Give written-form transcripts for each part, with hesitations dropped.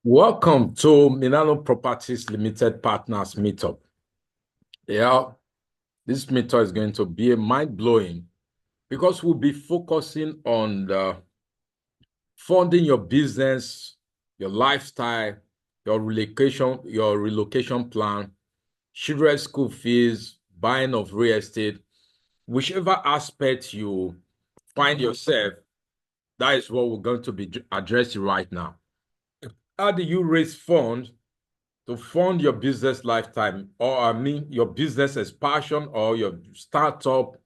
Welcome to Milano Properties Limited Partners Meetup. Yeah, this meetup is going to be mind-blowing because we'll be focusing on funding your business, your lifestyle, your relocation plan, children's school fees, buying of real estate, whichever aspect you find yourself, that is what we're going to be addressing right now. How do you raise funds to fund your business lifetime, or your business expansion or your startup,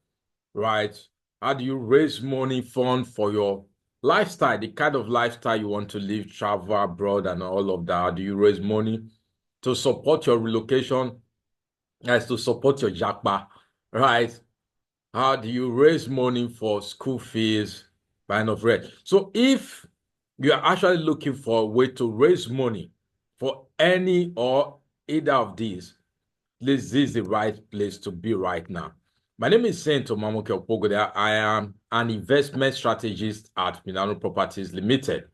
right? How do you raise money fund for your lifestyle, the kind of lifestyle you want to live, travel abroad and all of that? How do you raise money to support your relocation, as to support your jackpot, right? How do you raise money for school fees, buying of rent? So if you are actually looking for a way to raise money for any or either of these, this is the right place to be right now. My name is Saint Omamoke Opogoda. I am an investment strategist at Milano Properties Limited.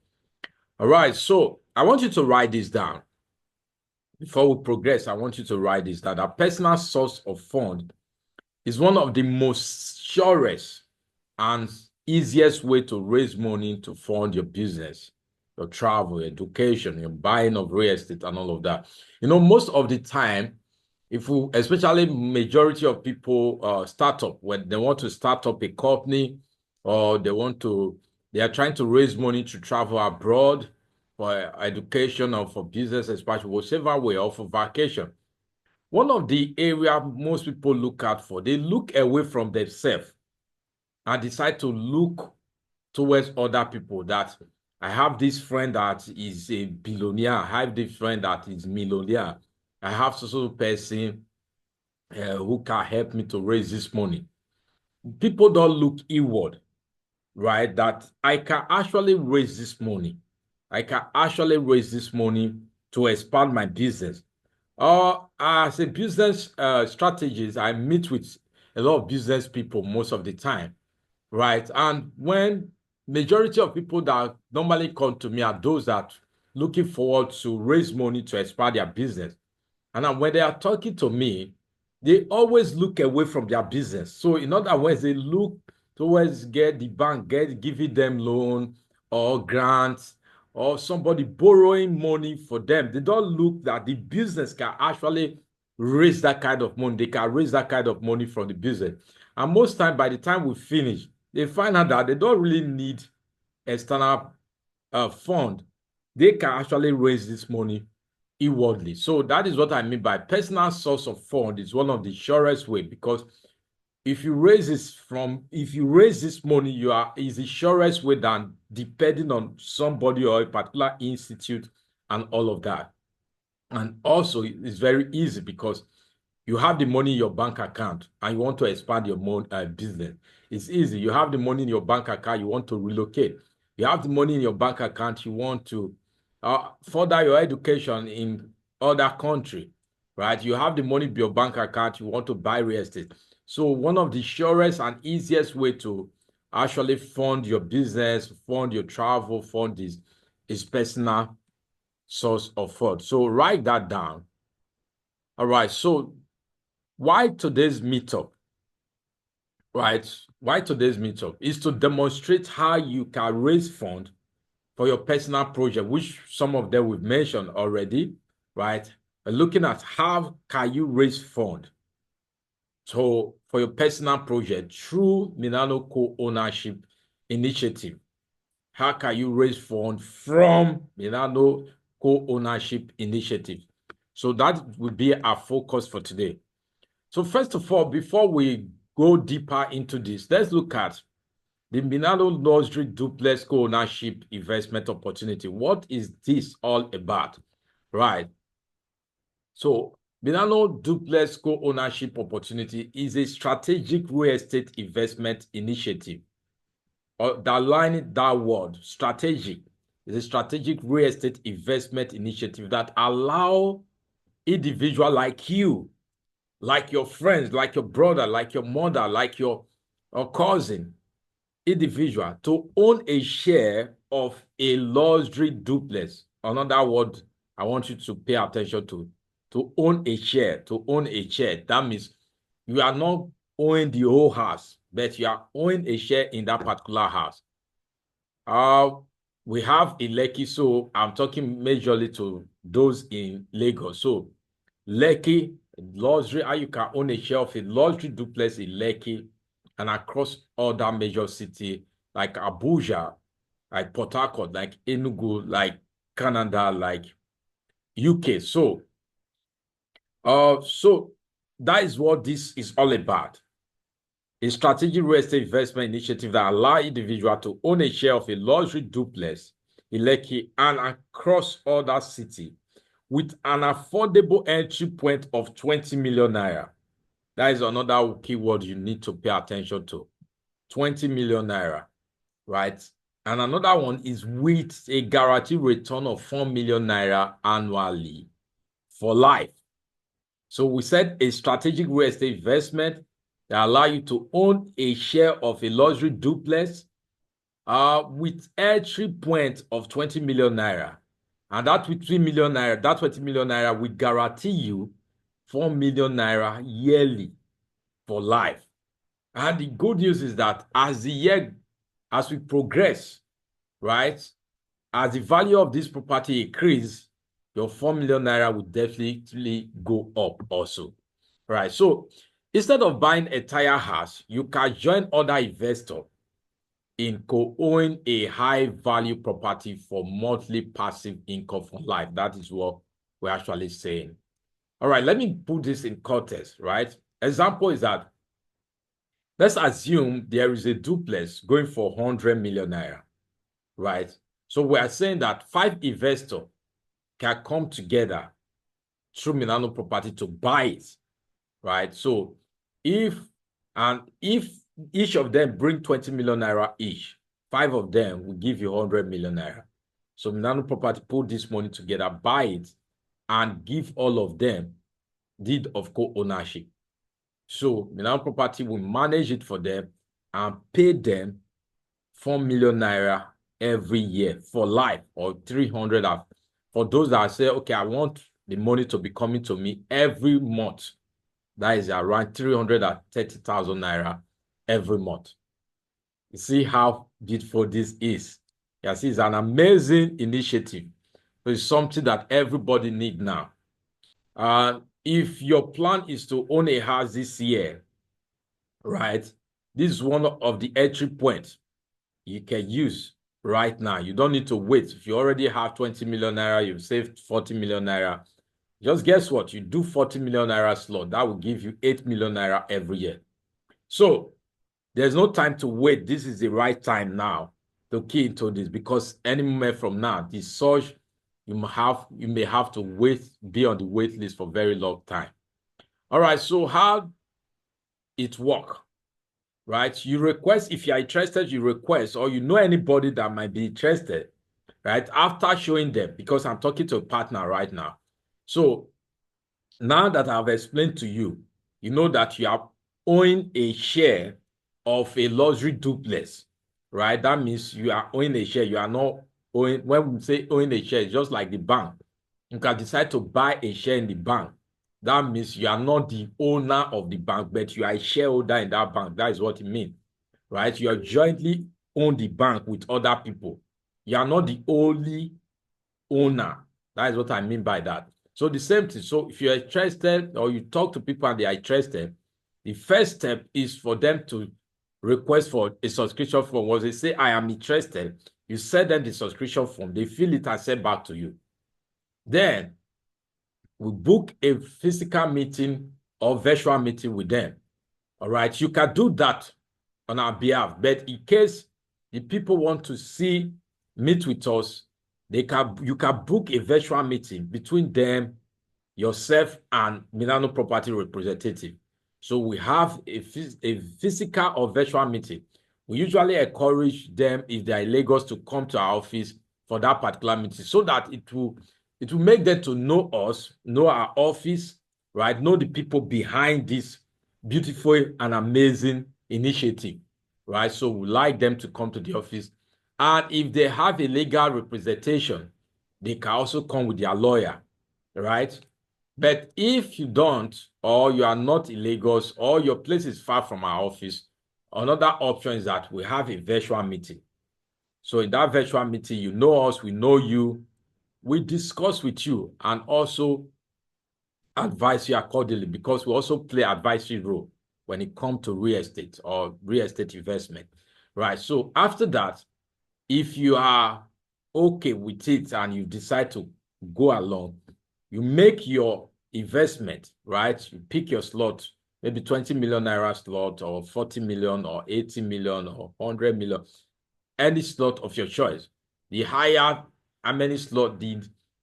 All right, so I want you to write this down. Before we progress, I want you to write this down. A personal source of fund is one of the most surest and easiest way to raise money to fund your business, your travel, education, your buying of real estate, and all of that. Most of the time, especially majority of people start up when they want to start up a company, or they are trying to raise money to travel abroad for education or for business, especially whichever way, or for vacation. One of the area most people look out for, they look away from themselves and decide to look towards other people. That I have this friend that is a billionaire. I have this friend that is millionaire. I have so person who can help me to raise this money. People don't look inward, right? That I can actually raise this money. I can actually raise this money to expand my business. As a business strategist, I meet with a lot of business people most of the time, right? And when majority of people that normally come to me are those that looking forward to raise money to expand their business. And when they are talking to me, they always look away from their business. So in other words, they look towards get the bank, giving them loan or grants or somebody borrowing money for them. They don't look that the business can actually raise that kind of money. They can raise that kind of money from the business. And most time, by the time we finish, they find out that they don't really need external fund. They can actually raise this money inwardly. So that is what I mean by personal source of fund is one of the surest way, because if you raise this money, is the surest way than depending on somebody or a particular institute and all of that. And also it's very easy because you have the money in your bank account and you want to expand your business. It's easy. You have the money in your bank account, you want to relocate. You have the money in your bank account, you want to further your education in other country, right? You have the money in your bank account, you want to buy real estate. So one of the surest and easiest way to actually fund your business, fund your travel, fund this is personal source of fund. So write that down. All right. So why today's meetup? Right? Why today's meetup is to demonstrate how you can raise funds for your personal project, which some of them we've mentioned already, right? Looking at how can you raise fund so for your personal project through Milano co-ownership initiative. How can you raise funds from Milano co-ownership initiative? So that will be our focus for today. So first of all, before we go deeper into this, let's look at the Milano Luxury Duplex co-ownership investment opportunity. What is this all about? Right. So Milano Duplex co-ownership opportunity is a strategic real estate investment initiative. That line, that word, strategic, is a strategic real estate investment initiative that allow individual like you, like your friends, like your brother, like your mother, like your cousin, individual to own a share of a luxury duplex another word I want you to pay attention to own a share, to own a share. That means you are not owning the whole house, but you are owning a share in that particular house. We have in Lekki, so I'm talking majorly to those in Lagos. So Lekki, luxury, how you can own a share of a luxury duplex in Lekki and across other major cities like Abuja, like Port Harcourt, like Enugu, like Canada, like UK. So that is what this is all about. A strategic real estate investment initiative that allows individuals to own a share of a luxury duplex in Lekki and across other cities with an affordable entry point of 20 million naira. That is another keyword you need to pay attention to. 20 million naira, right? And another one is with a guaranteed return of 4 million naira annually for life. So we said a strategic real estate investment that allow you to own a share of a luxury duplex with entry point of 20 million naira. And that with 3 million naira, that 20 million naira will guarantee you 4 million naira yearly for life. And the good news is that as we progress, right, as the value of this property increase, your 4 million naira will definitely go up also. Right. So instead of buying a entire house, you can join other investors in co-owning a high-value property for monthly passive income for life. That is what we're actually saying. All right, let me put this in context, right? Example is that let's assume there is a duplex going for 100 million naira, right? So we are saying that 5 investors can come together through Milano Property to buy it, right? So if each of them bring 20 million naira each, 5 of them will give you 100 million naira. So Milano Property put this money together, buy it, and give all of them deed of co-ownership. So Milano Property will manage it for them and pay them 4 million naira every year for life, or 300 for those that say, okay, I want the money to be coming to me every month. That is around 330,000 naira every month. You see how beautiful this is. You see, it's an amazing initiative. It's something that everybody needs now. If your plan is to own a house this year, right, this is one of the entry points you can use right now. You don't need to wait. If you already have 20 million naira, you've saved 40 million naira. Just guess what? You do 40 million naira slot. That will give you 8 million naira every year. So there's no time to wait. This is the right time now to key into this, because any moment from now, the surge, you may have to be on the wait list for a very long time. All right, so how it work, right? You request, if you are interested, you request, or you know anybody that might be interested, right? After showing them, because I'm talking to a partner right now. So now that I've explained to you, you know that you are owning a share of a luxury duplex, right? That means you are owning a share. You are not owning, when we say owning a share, it's just like the bank. You can decide to buy a share in the bank. That means you are not the owner of the bank, but you are a shareholder in that bank. That is what it means, right? You are jointly own the bank with other people. You are not the only owner. That is what I mean by that. So the same thing. So if you're interested, or you talk to people and they are interested, the first step is for them to request for a subscription form. Once they say, I am interested, you send them the subscription form, they fill it and send back to you. Then we book a physical meeting or virtual meeting with them. All right, you can do that on our behalf. But in case the people want to meet with us, you can book a virtual meeting between them, yourself, and Milano Property representative. So we have a physical or virtual meeting. We usually encourage them, if they are in Lagos, to come to our office for that particular meeting, so that it will make them to know us, know our office, right? Know the people behind this beautiful and amazing initiative, right? So we like them to come to the office. And if they have a legal representation, they can also come with their lawyer, right? But if you don't, or you are not in Lagos, or your place is far from our office, another option is that we have a virtual meeting. So in that virtual meeting, you know us, we know you, we discuss with you and also advise you accordingly, because we also play advisory role when it comes to real estate or real estate investment, right? So after that, if you are okay with it and you decide to go along, you make your investment, right? You pick your slot, maybe 20 million naira slot, or 40 million, or 80 million, or 100 million, any slot of your choice. The higher, how many slot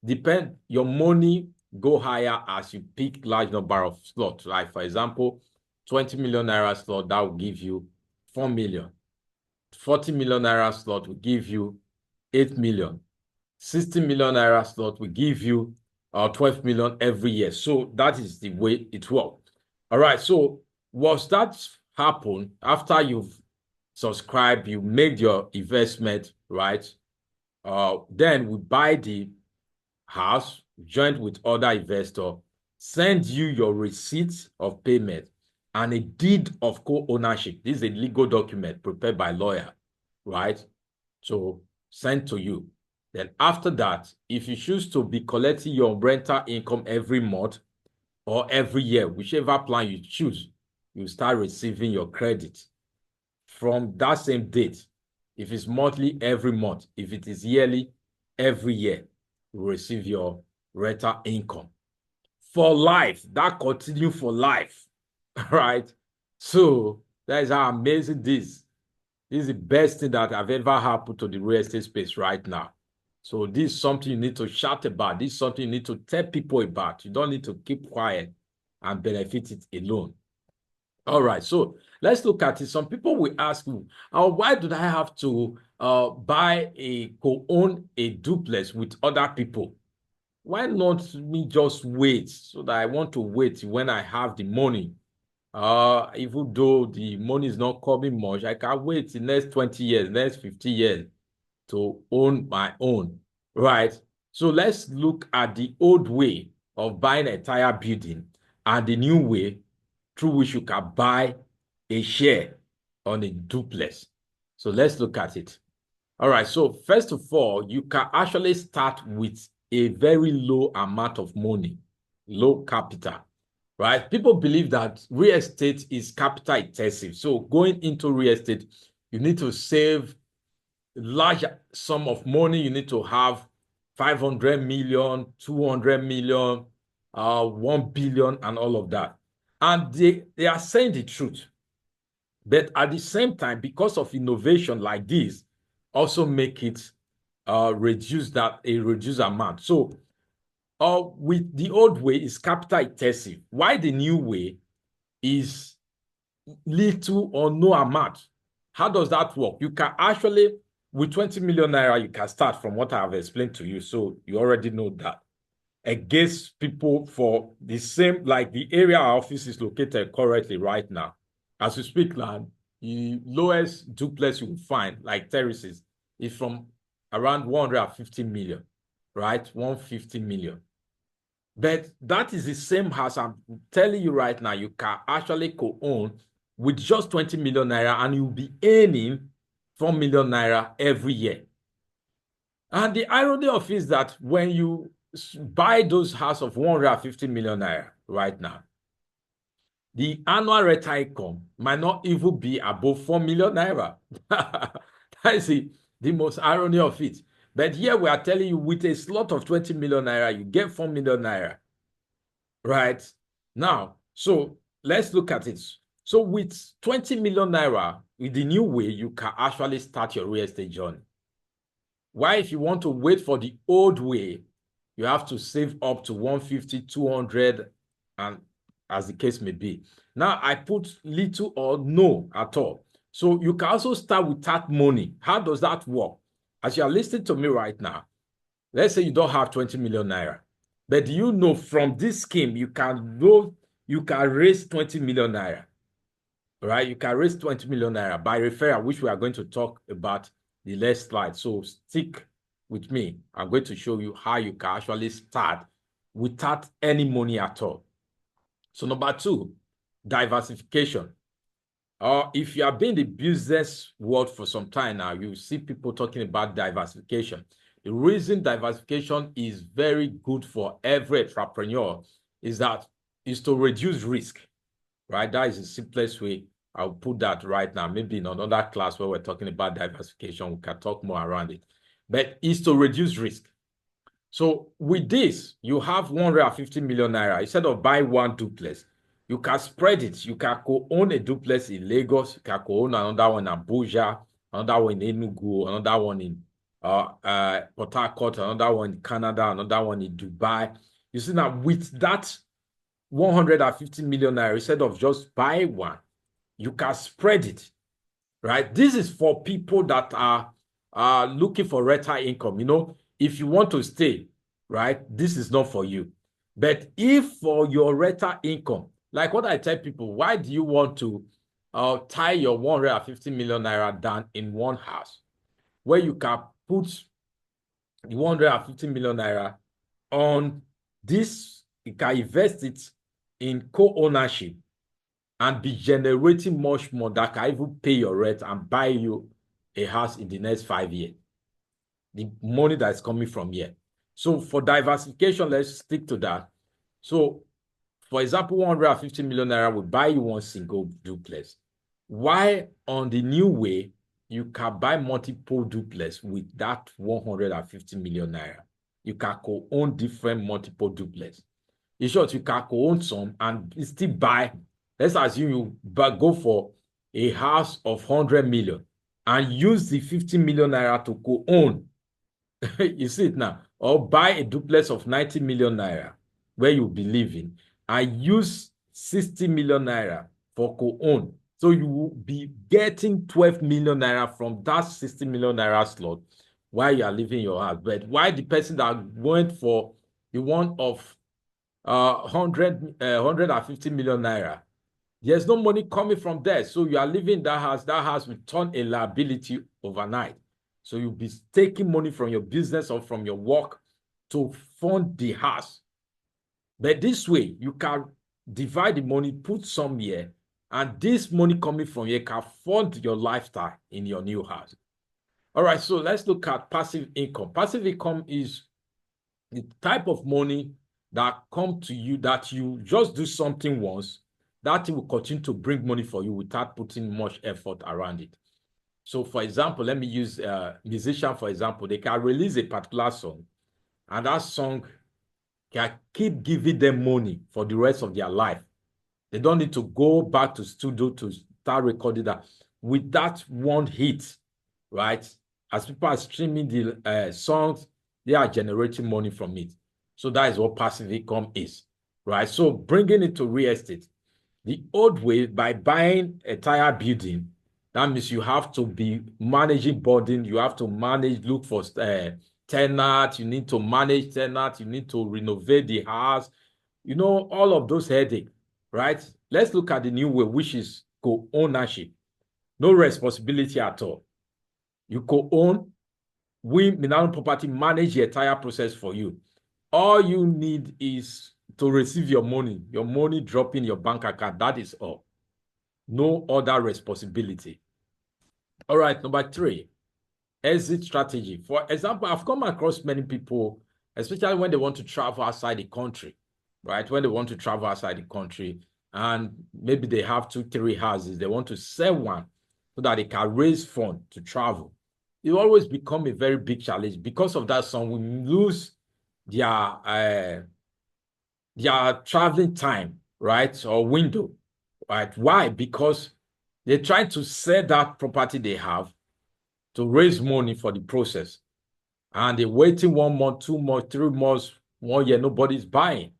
depend, your money go higher as you pick large number of slots. Like for example, 20 million naira slot, that will give you 4 million. 40 million naira slot will give you 8 million. 60 million naira slot will give you 12 million every year. So that is the way it works. All right. So once that happen, after you've subscribed, you made your investment, right? Then we buy the house, joint with other investor, send you your receipt of payment and a deed of co-ownership. This is a legal document prepared by lawyer, right? So sent to you. Then after that, if you choose to be collecting your rental income every month or every year, whichever plan you choose, you start receiving your credit from that same date. If it's monthly, every month. If it is yearly, every year, you receive your rental income. For life, that continue for life, right? So that is how amazing this. This is the best thing that have ever happened to the real estate space right now. So this is something you need to shout about. This is something you need to tell people about. You don't need to keep quiet and benefit it alone. All right, so let's look at it. Some people will ask you, why do I have to buy co-own a duplex with other people? Why not me just wait, so that I want to wait when I have the money? Even though the money is not coming much, I can wait the next 20 years, next 50 years to own my own, right? So let's look at the old way of buying an entire building and the new way through which you can buy a share on a duplex. So let's look at it. All right. So first of all, you can actually start with a very low amount of money, low capital, right? People believe that real estate is capital intensive. So going into real estate, you need to save large sum of money. You need to have 500 million, 200 million, 1 billion, and all of that. And they are saying the truth. But at the same time, because of innovation like this, also make it reduce that a reduced amount. So with the old way is capital intensive. Why the new way is little or no amount? How does that work? You can actually, with 20 million naira, you can start from what I have explained to you. So you already know that. Against people for the same, like the area our office is located currently right now. As we speak now, the lowest duplex you will find, like terraces, is from around 150 million, right? 150 million. But that is the same house I'm telling you right now. You can actually co-own with just 20 million naira and you'll be earning 4 million naira every year. And the irony of it is that when you buy those houses of 150 million naira right now, the annual rental income might not even be above 4 million naira. That is the most irony of it. But here we are telling you, with a slot of 20 million naira, you get 4 million naira. Right? Now, so let's look at it. So with 20 million naira, with the new way, you can actually start your real estate journey. Why, if you want to wait for the old way, you have to save up to 150, 200, and as the case may be. Now, I put little or no at all. So you can also start with that money. How does that work? As you are listening to me right now, let's say you don't have 20 million naira. But do you know from this scheme, you can raise 20 million naira, right? You can raise 20 million naira by referral, which we are going to talk about the next slide. So stick with me. I'm going to show you how you can actually start without any money at all. So number two, diversification. Or if you have been in the business world for some time now, you see people talking about diversification. The reason diversification is very good for every entrepreneur is to reduce risk, right? That is the simplest way. I'll put that right now. Maybe in another class where we're talking about diversification, we can talk more around it. But it's to reduce risk. So with this, you have 150 million naira. Instead of buying one duplex, you can spread it. You can co-own a duplex in Lagos. You can co-own another one in Abuja, another one in Enugu, another one in Port Harcourt, another one in Canada, another one in Dubai. You see now, with that 150 million naira, instead of just buy one, you can spread it, right? This is for people that are looking for rental income. You know, if you want to stay, right, this is not for you. But if for your rental income, like what I tell people, why do you want to tie your 150 million naira down in one house where you can put the 150 million naira on this, you can invest it in co-ownership and be generating much more that can even pay your rent and buy you a house in the next 5 years. The money that is coming from here. So for diversification, let's stick to that. So for example, 150 million naira will buy you one single duplex. Why on the new way, you can buy multiple duplex with that 150 million naira. You can co-own different multiple duplex. In short, you can co-own some and still buy. Let's assume you go for a house of 100 million and use the 50 million naira to co-own. You see it now. Or buy a duplex of 90 million naira where you be living and use 60 million naira for co-own. So you will be getting 12 million naira from that 60 million naira slot while you are living your house. But why the person that went for the one of 150 million naira, there's no money coming from there. So you are living in that house will turn a liability overnight. So you'll be taking money from your business or from your work to fund the house. But this way, you can divide the money, put some here, and this money coming from here can fund your lifestyle in your new house. All right, so let's look at passive income. Passive income is the type of money that come to you that you just do something once, that will continue to bring money for you without putting much effort around it. So for example, let me use a musician, for example. They can release a particular song, and that song can keep giving them money for the rest of their life. They don't need to go back to studio to start recording that. With that one hit, right? As people are streaming the songs, they are generating money from it. So that is what passive income is, right? So bringing it to real estate, the old way, by buying a entire building, that means you have to be managing burden, you have to manage, look for tenant, you need to manage tenant, you need to renovate the house, you know, all of those headaches, right? Let's look at the new way, which is co-ownership. No responsibility at all. You co-own, we, Milano Property, manage the entire process for you. All you need is to receive your money drop in your bank account. That is all. No other responsibility. All right, number 3, exit strategy. For example, I've come across many people, especially when they want to travel outside the country, right? When they want to travel outside the country and maybe they have 2, 3 houses, they want to sell one so that they can raise funds to travel. It always become a very big challenge. Because of that, some will lose their traveling time, right? Or window, right? Why? Because they're trying to sell that property they have to raise money for the process. And they're waiting 1 month, 2 months, 3 months, 1 year, nobody's buying.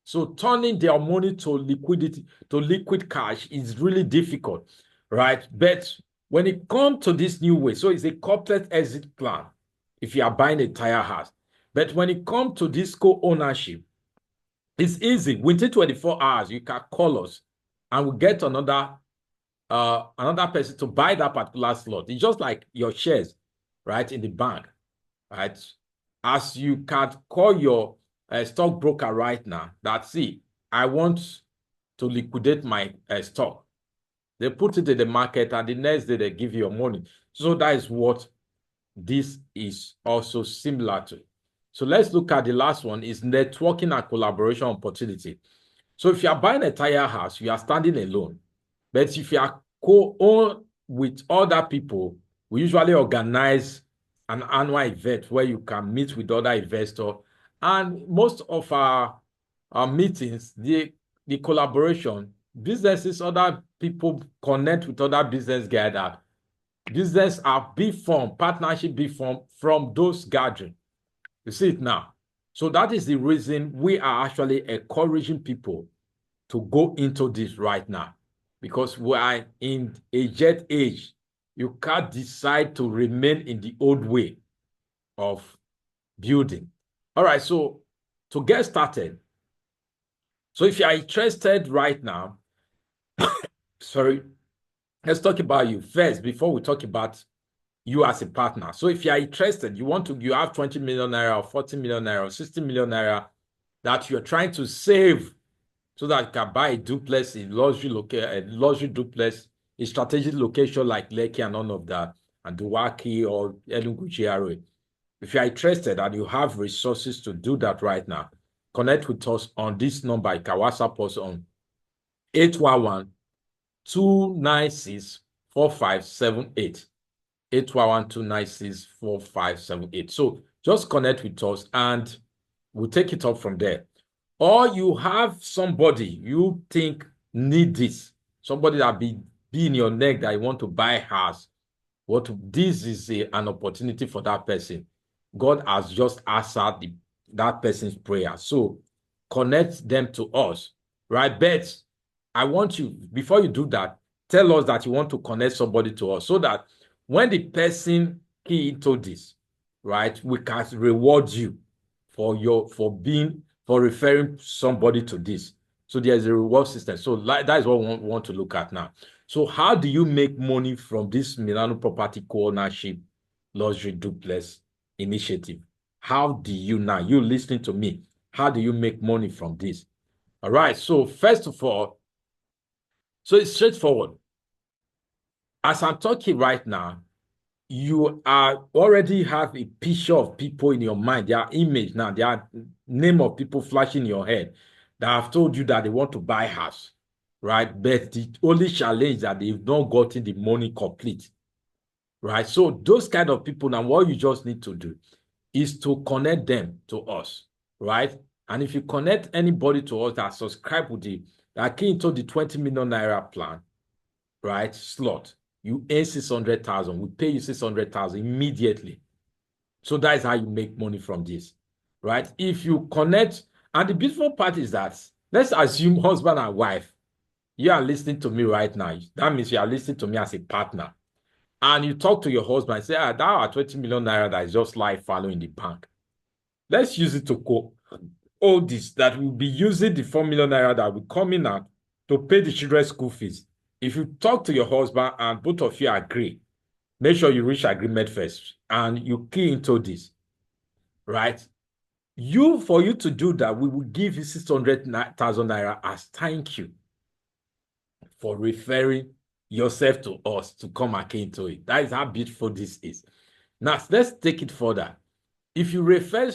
So turning their money to liquidity, to liquid cash is really difficult, right? But when it comes to this new way, so it's a corporate exit plan if you are buying an entire house. But when it comes to this co-ownership, it's easy. Within 24 hours, you can call us and we'll get another person to buy that particular slot. It's just like your shares, right, in the bank. right? As you can call your stockbroker right now, that see, I want to liquidate my stock. They put it in the market, and the next day they give you your money. So that is what this is also similar to. So let's look at the last one, is networking and collaboration opportunity. So if you are buying a tire house, you are standing alone. But if you are co-owned with other people, we usually organize an annual event where you can meet with other investors. And most of our meetings, the collaboration, businesses, other people connect with other business guys, that business are be formed, partnership be formed from those gatherings. You see it now. So that is the reason we are actually encouraging people to go into this right now, because we are in a jet age. You can't decide to remain in the old way of building. All right, so to get started, so if you are interested right now, sorry, let's talk about you first before we talk about you as a partner. So if you are interested, you have 20 million naira or 40 million naira or 60 million naira that you're trying to save so that you can buy a duplex in luxury duplex, a strategic location like Lekki and none of that, and Duwaki or Enugu GRA. If you are interested and you have resources to do that right now, connect with us on this number. You can WhatsApp us on 811-296-4578. 811-296-4578. So just connect with us and we'll take it up from there. Or you have somebody you think need this, somebody that be in your neck that you want to buy house. This is an opportunity for that person. God has just answered that person's prayer. So connect them to us, right? But I want you, before you do that, tell us that you want to connect somebody to us so that when the person key into this, right, we can reward you for referring somebody to this. So there's a reward system. So that is what we want to look at now. So how do you make money from this Milano Property Co-ownership Luxury Duplex initiative? How do you now, you listening to me, how do you make money from this? All right. So first of all, so it's straightforward. As I'm talking right now, you are already have a picture of people in your mind, their image now, their name of people flashing in your head that have told you that they want to buy house, right? But the only challenge that they've not gotten the money complete, right? So those kind of people, now what you just need to do is to connect them to us, right? And if you connect anybody to us that subscribe with that came into the 20 million naira plan, right, slot, you earn 600,000. We pay you 600,000 immediately. So that is how you make money from this, right? If you connect, and the beautiful part is that, let's assume husband and wife, you are listening to me right now. That means you are listening to me as a partner. And you talk to your husband and say, that are 20 million naira that is just like following the bank. Let's use it to go all this, that will be using the 4 million naira that will come in out to pay the children's school fees. If you talk to your husband and both of you agree, make sure you reach agreement first and you key into this, right? For you to do that, we will give you 600,000 naira as thank you for referring yourself to us to come and key into it. That is how beautiful this is. Now, let's take it further. If you refer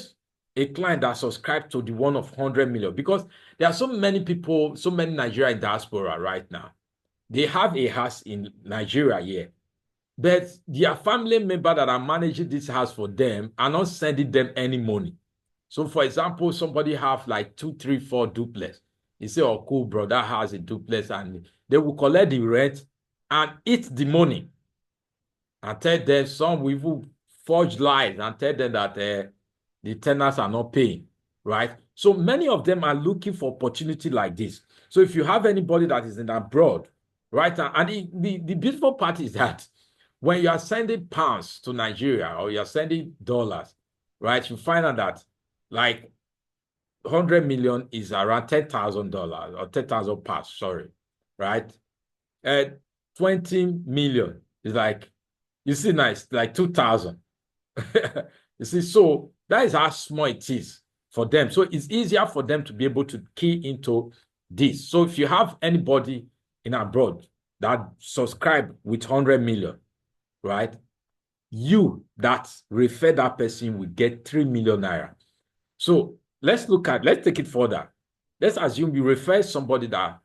a client that subscribed to the one of 100 million, because there are so many people, so many Nigerian diaspora right now, they have a house in Nigeria here, but their family member that are managing this house for them are not sending them any money. So, for example, somebody have like 2, 3, 4 duplex. You say, oh, cool, bro, that has a duplex, and they will collect the rent and eat the money. And tell them, some will even forge lies and tell them that the tenants are not paying, right? So many of them are looking for opportunity like this. So if you have anybody that is in abroad, right? And the beautiful part is that when you are sending pounds to Nigeria or you're sending dollars, right? You find out that like 100 million is around $10,000 or 10,000 pounds, sorry, right? 20 million is like, you see, nice, like 2,000. You see, so that is how small it is for them. So it's easier for them to be able to key into this. So if you have anybody in abroad that subscribe with 100 million, right? You that refer that person will get 3 million naira. So let's take it further. Let's assume you refer somebody that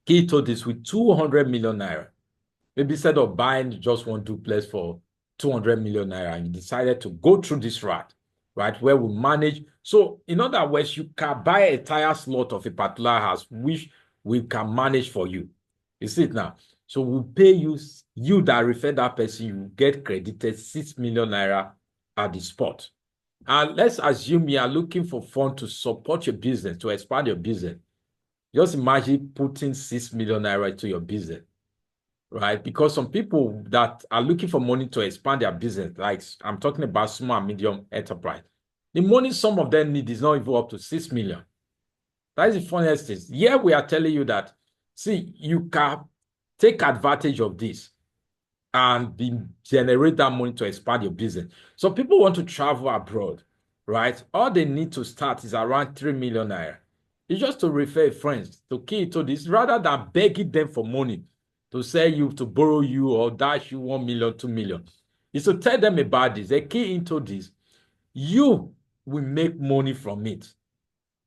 key to this with 200 million naira. Maybe instead of buying just one duplex for 200 million naira, and you decided to go through this route, right, where we manage. So in other words, you can buy a entire slot of a particular house, which we can manage for you. You see it now? So we'll pay you that refer that person, you get credited 6 million naira at the spot. And let's assume you are looking for funds to support your business, to expand your business. Just imagine putting 6 million naira into your business, right? Because some people that are looking for money to expand their business, like I'm talking about small and medium enterprise, the money some of them need is not even up to 6 million. That is the funniest thing. Here we are telling you that, see, you can take advantage of this and generate that money to expand your business. So people want to travel abroad, right? All they need to start is around 3 million naira. It's just to refer friends to key to this rather than begging them for money to sell you, to borrow you, or dash you 1 million, 2 million. It's to tell them about this. They key into this. You will make money from it.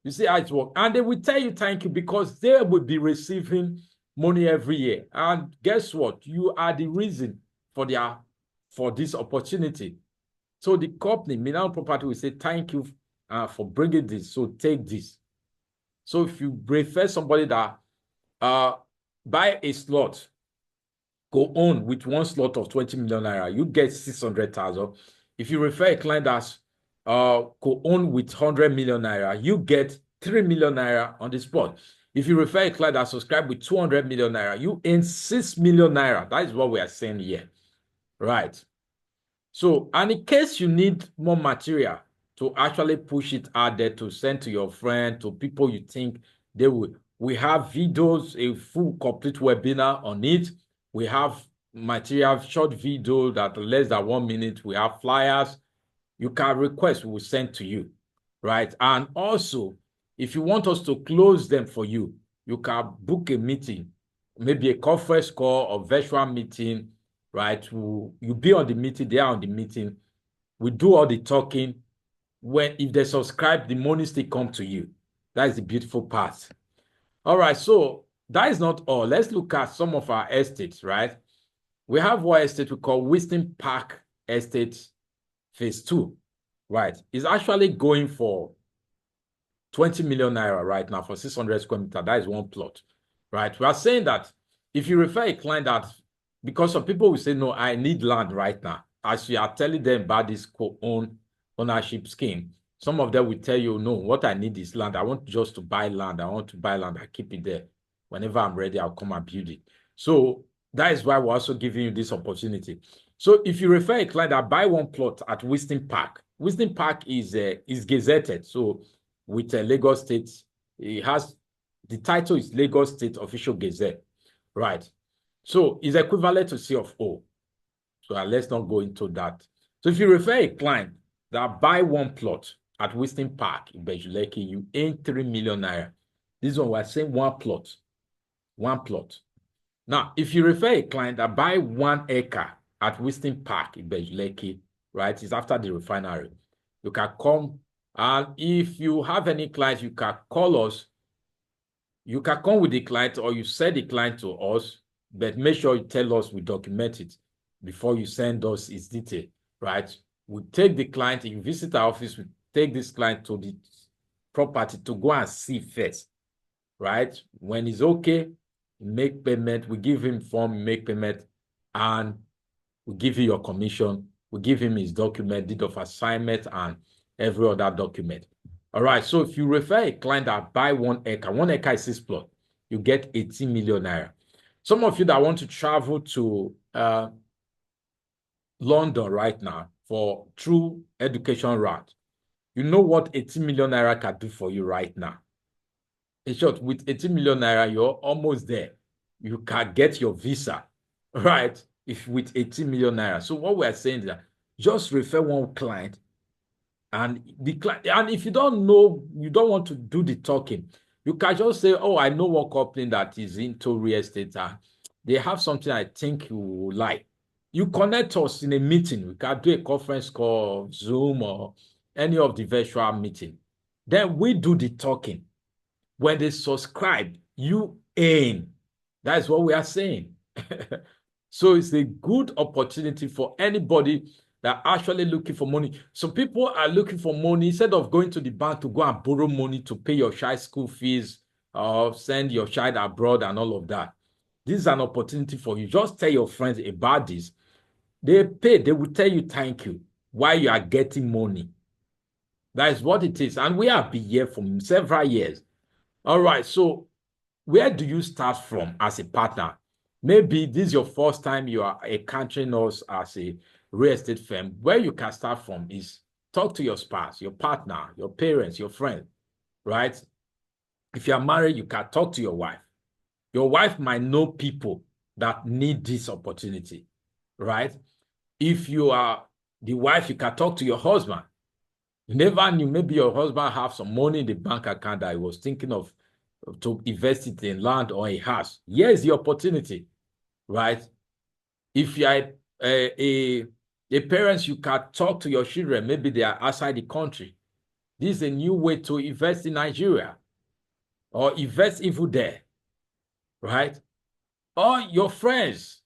You see how it works. And they will tell you thank you because they will be receiving money every year. And guess what? You are the reason for this opportunity. So the company, Milan Property, will say thank you for bringing this. So take this. So if you refer somebody that buy a slot, go on with one slot of 20 million naira, you get 600,000. If you refer a client that's go on with 100 million naira, you get 3 million naira on the spot. If you refer a client that subscribe with 200 million naira, you earn 6 million naira. That is what we are saying here, right? So, and in case you need more material to actually push it out there to send to your friend, to people you think they will, we have videos, a full complete webinar on it. We have material, short video that less than 1 minute. We have flyers. You can request, we will send to you, right? And also, if you want us to close them for you, you can book a meeting, maybe a conference call or virtual meeting, right? You be on the meeting, they are on the meeting. We do all the talking. If they subscribe, the money still come to you. That is the beautiful part. All right, so that is not all. Let's look at some of our estates, right? We have one estate we call Wisdom Park Estate Phase 2, right? It's actually going for 20 million naira right now for 600 square meters. That is one plot, right? We are saying that if you refer a client that, because some people will say, no, I need land right now. As you are telling them about this co-own ownership scheme, some of them will tell you, no, what I need is land. I want just to buy land. I want to buy land. I keep it there. Whenever I'm ready, I'll come and build it. So that is why we're also giving you this opportunity. So if you refer a client that buy one plot at Wisdom Park is gazetted. So with Lagos State, the title is Lagos State Official Gazette, right? So it's equivalent to C of O. So let's not go into that. So if you refer a client that buy one plot at Wisdom Park in Lekki, you earn 3 million naira. This one we're saying one plot. Now, if you refer a client that buy 1 acre at Wisdom Park in Lekki, right? It's after the refinery. You can come, and if you have any clients, you can call us. You can come with the client or you send the client to us, but make sure you tell us, we document it before you send us its detail, right? We take the client, you visit our office, we take this client to the property to go and see first, right? When it's okay, make payment, we give him form, make payment, and we give you your commission, we give him his document, deed of assignment, and every other document. All right, so if you refer a client that buy 1 acre is 6 plot, you get 18 million naira. Some of you that want to travel to London right now for true education route, you know what 18 million naira can do for you right now. In short, with 18 million naira, you're almost there. You can get your visa, right? If with 18 million naira. So what we're saying is that just refer one client, And and if you don't know, you don't want to do the talking, you can just say, oh, I know one company that is into real estate. They have something I think you will like. You connect us in a meeting. We can do a conference call, Zoom, or any of the virtual meeting. Then we do the talking. When they subscribe, you earn. That's what we are saying. So it's a good opportunity for anybody that are actually looking for money. So people are looking for money instead of going to the bank to go and borrow money to pay your child's school fees or send your child abroad and all of that. This is an opportunity for you. Just tell your friends about this. They pay, they will tell you thank you while you are getting money. That is what it is. And we have been here for several years. All right. So where do you start from as a partner? Maybe this is your first time you are encountering us as a real estate firm. Where you can start from is talk to your spouse, your partner, your parents, your friend, right? If you are married, you can talk to your wife. Your wife might know people that need this opportunity, right? If you are the wife, you can talk to your husband. You never knew, maybe your husband have some money in the bank account that he was thinking of to invest it in land or a house. Here's the opportunity, right? If you are a parents, you can talk to your children. Maybe they are outside the country. This is a new way to invest in Nigeria or invest even there, right? Or your friends,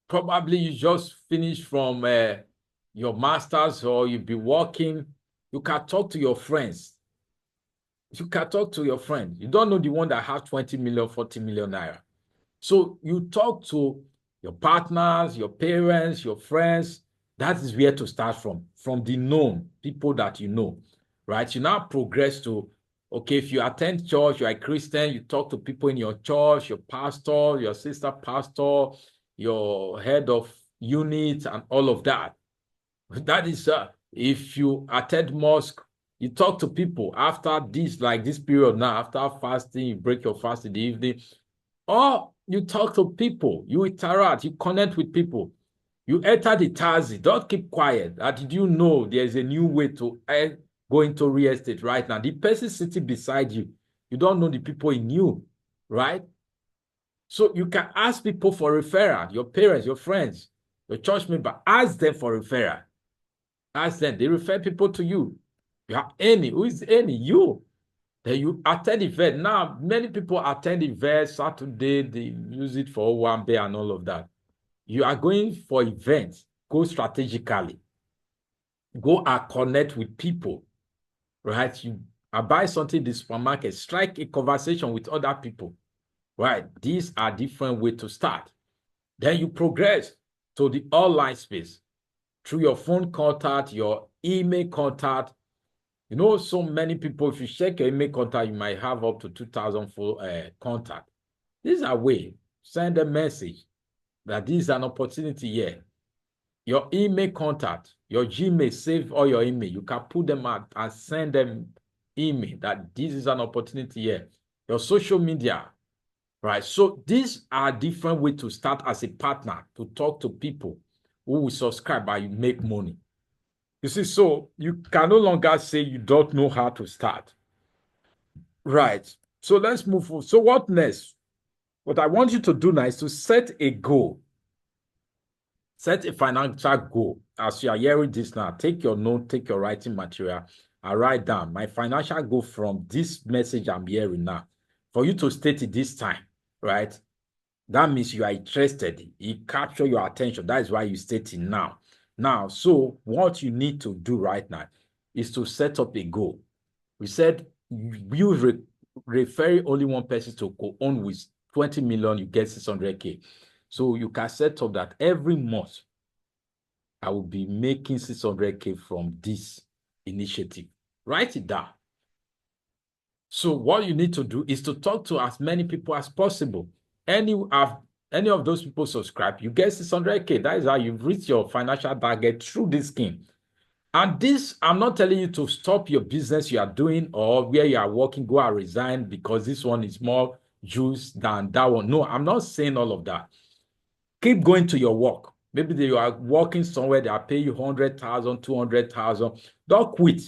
probably you just finished from your master's or you'll be working. You can talk to your friends. You can talk to your friend. You don't know the one that has 20 million, 40 million naira. So you talk to your partners, your parents, your friends. That is where to start from the known people that you know, right? You now progress to, okay, if you attend church, you're a Christian, you talk to people in your church, your pastor, your sister pastor, your head of unit, and all of that. That is, if you attend mosque, you talk to people after this, like this period now, after fasting, you break your fast in the evening, or you talk to people, you interact, you connect with people. You enter the taxi, don't keep quiet. Did you know there's a new way to go into real estate right now? The person sitting beside you, you don't know the people in you, right? So you can ask people for referral, your parents, your friends, your church member, ask them for referral. Ask them, they refer people to you. You have any, who is any? You. Then you attend event. Now, many people attend events Saturday, they use it for one day and all of that. You are going for events, go strategically. Go and connect with people, right? You buy something in the supermarket, strike a conversation with other people, right? These are different ways to start. Then you progress to the online space through your phone contact, your email contact. You know, so many people, if you check your email contact, you might have up to 2,000 full contact. This is a way, send a message that this is an opportunity here. Your email contact, your Gmail, save all your email. You can put them out and send them email that this is an opportunity here. Your social media, right? So these are different ways to start as a partner to talk to people who will subscribe and you make money. You see, so you can no longer say you don't know how to start. Right. So let's move forward. So what next? What I want you to do now is to set a goal. Set a financial goal. As you are hearing this now, take your note, take your writing material, and write down my financial goal from this message I'm hearing now. For you to state it this time, right? That means you are interested. It captures your attention. That is why you state it now. Now, so what you need to do right now is to set up a goal. We said you refer only one person to co-own with 20 million, you get 600K. So you can set up that every month I will be making 600K from this initiative. Write it down. So what you need to do is to talk to as many people as possible. Any of those people subscribe, you get 600K. That is how you've reached your financial target through this scheme. And this, I'm not telling you to stop your business you are doing or where you are working, go and resign because this one is more juice than that one. No, I'm not saying all of that. Keep going to your work. Maybe they are working somewhere, they are paying you 100,000, 200,000. Don't quit.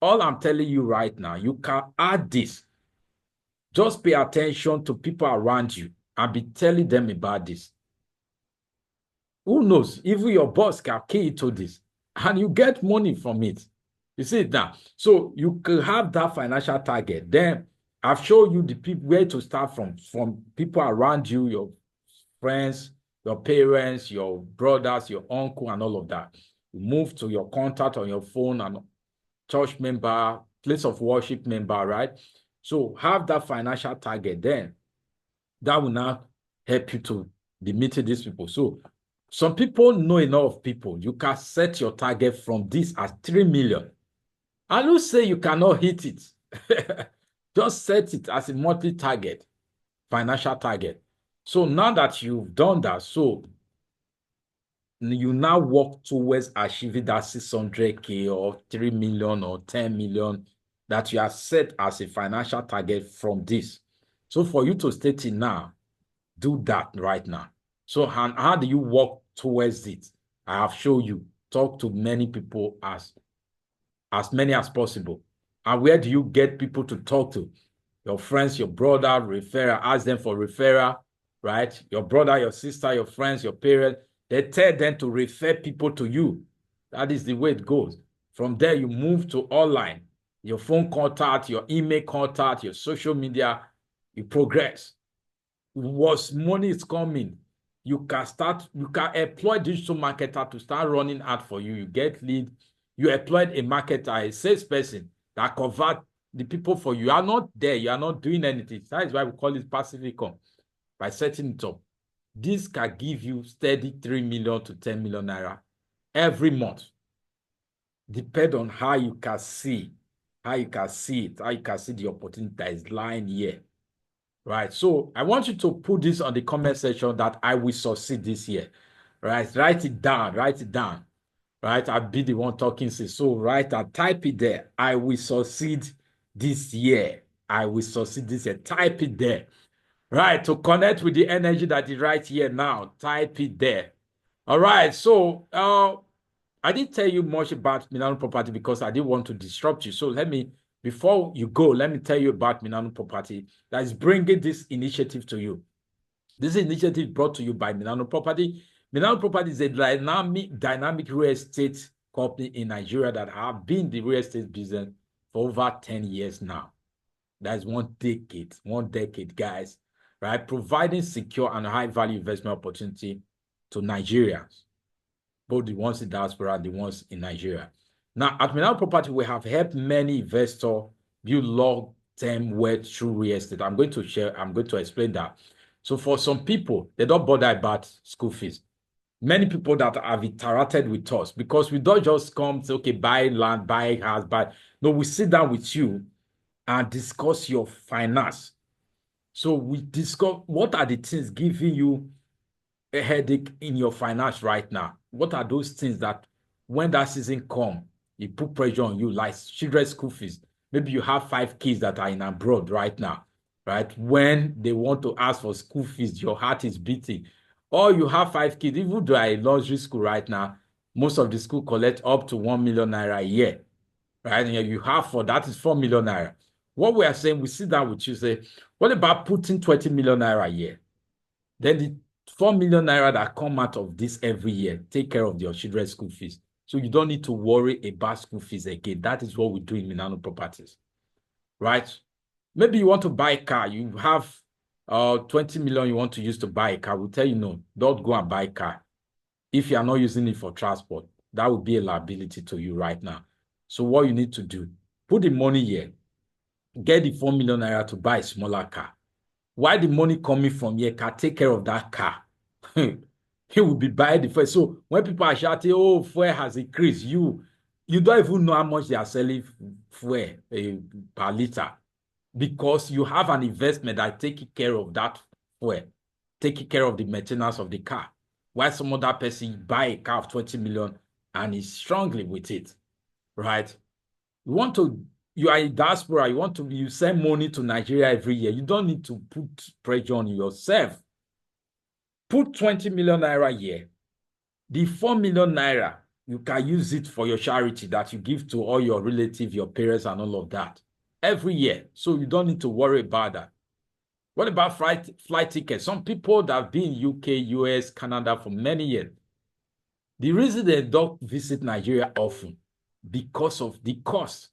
All I'm telling you right now, you can add this. Just pay attention to people around you and be telling them about this. Who knows? Even your boss can key to this and you get money from it. You see it now. So you can have that financial target. Then I've shown you the people where to start from people around you, your friends, your parents, your brothers, your uncle, and all of that. You move to your contact on your phone and church member, place of worship member, right? So have that financial target. Then that will now help you to be meeting these people. So some people know enough people. You can set your target from this as 3 million. I don't say you cannot hit it. Just set it as a monthly target, financial target. So now that you've done that, so you now work towards achieving that 600K or 3 million or 10 million that you have set as a financial target from this. So for you to state it now, do that right now. So how do you work towards it? I have shown you. Talk to many people as many as possible. And where do you get people to talk to? Your friends, your brother, referral, ask them for referral, right? Your brother, your sister, your friends, your parents, they tell them to refer people to you. That is the way it goes. From there, you move to online, your phone contact, your email contact, your social media, you progress. Once money is coming, you can employ digital marketer to start running ad for you. You get lead, you employed a marketer, a salesperson that convert the people for you. You are not there, you are not doing anything. That is why we call it passive income, by setting it up. This can give you steady 3 million to 10 million naira every month. Depend on how you can see, how you can see it, how you can see the opportunity that is lying here. Right. So I want you to put this on the comment section that I will succeed this year. Right. Write it down. Write it down. Right. I'll be the one talking. So write and type it there. I will succeed this year. I will succeed this year. Type it there. Right. To connect with the energy that is right here now. Type it there. All right. So I didn't tell you much about Milano Property because I didn't want to disrupt you. So before you go, let me tell you about Milano Property that is bringing this initiative to you. This initiative brought to you by Milano Property. Milano Property is a dynamic real estate company in Nigeria that have been in the real estate business for over 10 years now. That's 1 decade, guys, right? Providing secure and high-value investment opportunity to Nigerians, both the ones in diaspora and the ones in Nigeria. Now, at Milano Property, we have helped many investors build long-term wealth through real estate. I'm going to explain that. So for some people, they don't bother about school fees. Many people that have interacted with us, because we don't just come say, okay, buy land, buy house, buy. No, we sit down with you and discuss your finance. So we discuss what are the things giving you a headache in your finance right now. What are those things that when that season come, it put pressure on you, like children's school fees? Maybe you have 5 kids that are in abroad right now, right? When they want to ask for school fees, your heart is beating. Or you have 5 kids, even though a luxury school right now, most of the school collect up to 1 million naira a year, right? And you have that is 4 million naira. What we are saying, we sit down with you, say, what about putting 20 million naira a year? Then the 4 million naira that come out of this every year, take care of your children's school fees. So you don't need to worry about school fees again. That is what we do in Milano Properties, right? Maybe you want to buy a car. You have 20 million you want to use to buy a car. We'll tell you, no, don't go and buy a car. If you are not using it for transport, that would be a liability to you right now. So what you need to do, put the money here, get the 4 million naira to buy a smaller car. Why the money coming from here can take care of that car. He will be buying the fuel. So when people are shouting, oh, fuel has increased, you don't even know how much they are selling fuel per liter, because you have an investment that taking care of that fuel, taking care of the maintenance of the car. While some other person buy a car of 20 million and is strongly with it, right? You are in diaspora, you send money to Nigeria every year. You don't need to put pressure on yourself. Put 20 million naira a year. The 4 million naira, you can use it for your charity that you give to all your relatives, your parents, and all of that every year. So you don't need to worry about that. What about flight tickets? Some people that have been in UK, US, Canada for many years, the reason they don't visit Nigeria often because of the cost.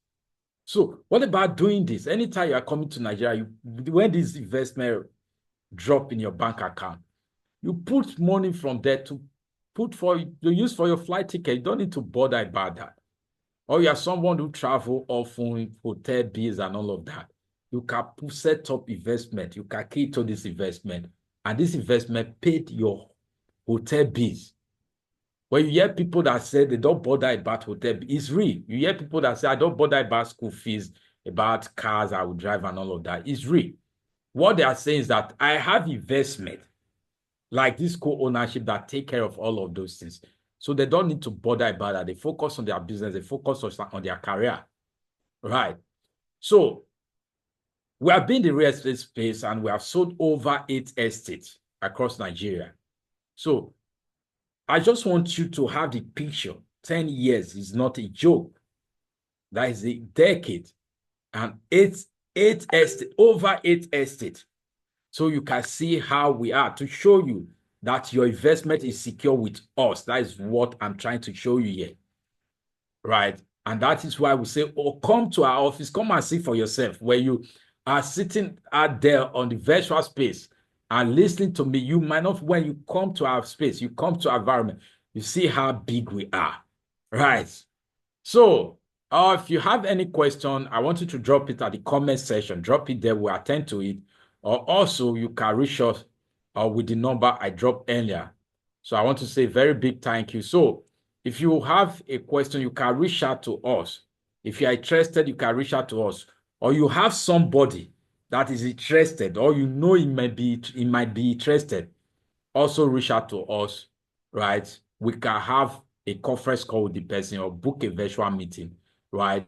So what about doing this? Anytime you are coming to Nigeria, when this investment drop in your bank account, you put money from there to use for your flight ticket. You don't need to bother about that. Or you are someone who travel often, hotel bills and all of that. You can set up investment. You can key to this investment, and this investment paid your hotel bills. When you hear people that say they don't bother about hotel, it's real. You hear people that say, I don't bother about school fees, about cars I will drive and all of that. It's real. What they are saying is that I have investment, like this co-ownership that take care of all of those things. So they don't need to bother about that. They focus on their business. They focus on their career. Right. So we have been in the real estate space and we have sold over 8 estates across Nigeria. So I just want you to have the picture. 10 years is not a joke. That is a decade. And over 8 estates. So you can see how we are to show you that your investment is secure with us. That is what I'm trying to show you here. Right. And that is why we say, oh, come to our office, come and see for yourself, where you are sitting out there on the virtual space and listening to me. You might not, when you come to our space, you come to our environment, you see how big we are. Right. So if you have any question, I want you to drop it at the comment section. Drop it there. We'll attend to it. Or also, you can reach us with the number I dropped earlier. So I want to say very big thank you. So if you have a question, you can reach out to us. If you are interested, you can reach out to us. Or you have somebody that is interested, or you know he might be interested, also reach out to us, right? We can have a conference call with the person or book a virtual meeting, right?